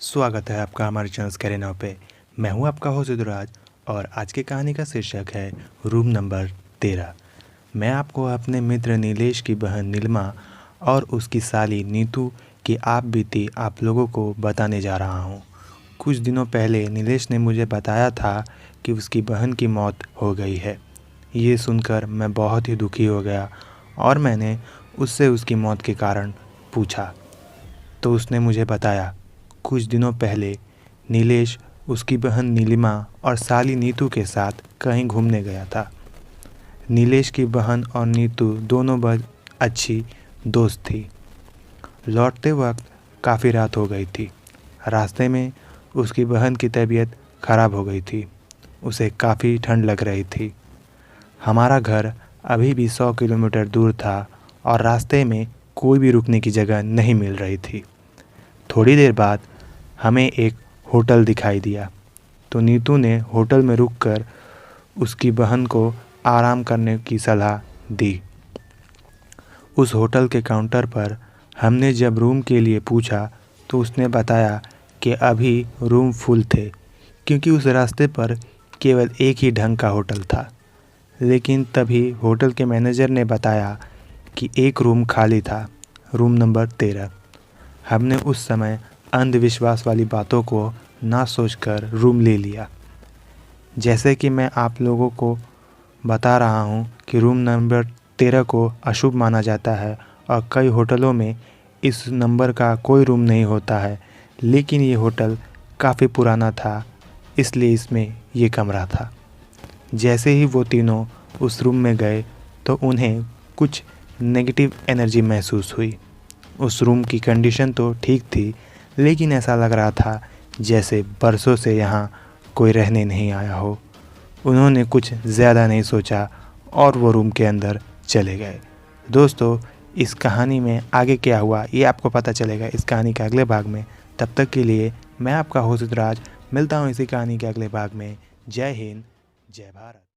स्वागत है आपका हमारे चैनल स्कैरी नाउ पे। मैं हूं आपका होस्ट सिद्धराज और आज की कहानी का शीर्षक है रूम नंबर 13। मैं आपको अपने मित्र नीलेश की बहन नीलिमा और उसकी साली नीतू की आप बीती आप लोगों को बताने जा रहा हूं। कुछ दिनों पहले नीलेश ने मुझे बताया था कि उसकी बहन की मौत हो गई है। ये सुनकर मैं बहुत ही दुखी हो गया और मैंने उससे उसकी मौत के कारण पूछा तो उसने मुझे बताया कुछ दिनों पहले नीलेश उसकी बहन नीलिमा और साली नीतू के साथ कहीं घूमने गया था। नीलेश की बहन और नीतू दोनों बहुत अच्छी दोस्त थी। लौटते वक्त काफ़ी रात हो गई थी। रास्ते में उसकी बहन की तबीयत खराब हो गई थी। उसे काफ़ी ठंड लग रही थी। हमारा घर अभी भी 100 किलोमीटर दूर था और रास्ते में कोई भी रुकने की जगह नहीं मिल रही थी। थोड़ी देर बाद हमें एक होटल दिखाई दिया तो नीतू ने होटल में रुककर उसकी बहन को आराम करने की सलाह दी। उस होटल के काउंटर पर हमने जब रूम के लिए पूछा तो उसने बताया कि अभी रूम फुल थे क्योंकि उस रास्ते पर केवल एक ही ढंग का होटल था। लेकिन तभी होटल के मैनेजर ने बताया कि एक रूम खाली था, रूम नंबर 13। हमने उस समय अंधविश्वास वाली बातों को ना सोचकर रूम ले लिया। जैसे कि मैं आप लोगों को बता रहा हूँ कि रूम नंबर 13 को अशुभ माना जाता है और कई होटलों में इस नंबर का कोई रूम नहीं होता है, लेकिन ये होटल काफ़ी पुराना था इसलिए इसमें ये कमरा था। जैसे ही वो तीनों उस रूम में गए तो उन्हें कुछ नेगेटिव एनर्जी महसूस हुई। उस रूम की कंडीशन तो ठीक थी लेकिन ऐसा लग रहा था जैसे बरसों से यहाँ कोई रहने नहीं आया हो। उन्होंने कुछ ज़्यादा नहीं सोचा और वो रूम के अंदर चले गए। दोस्तों, इस कहानी में आगे क्या हुआ ये आपको पता चलेगा इस कहानी के अगले भाग में। तब तक के लिए मैं आपका होस्ट सिद्धराज मिलता हूँ इसी कहानी के अगले भाग में। जय हिंद, जय भारत।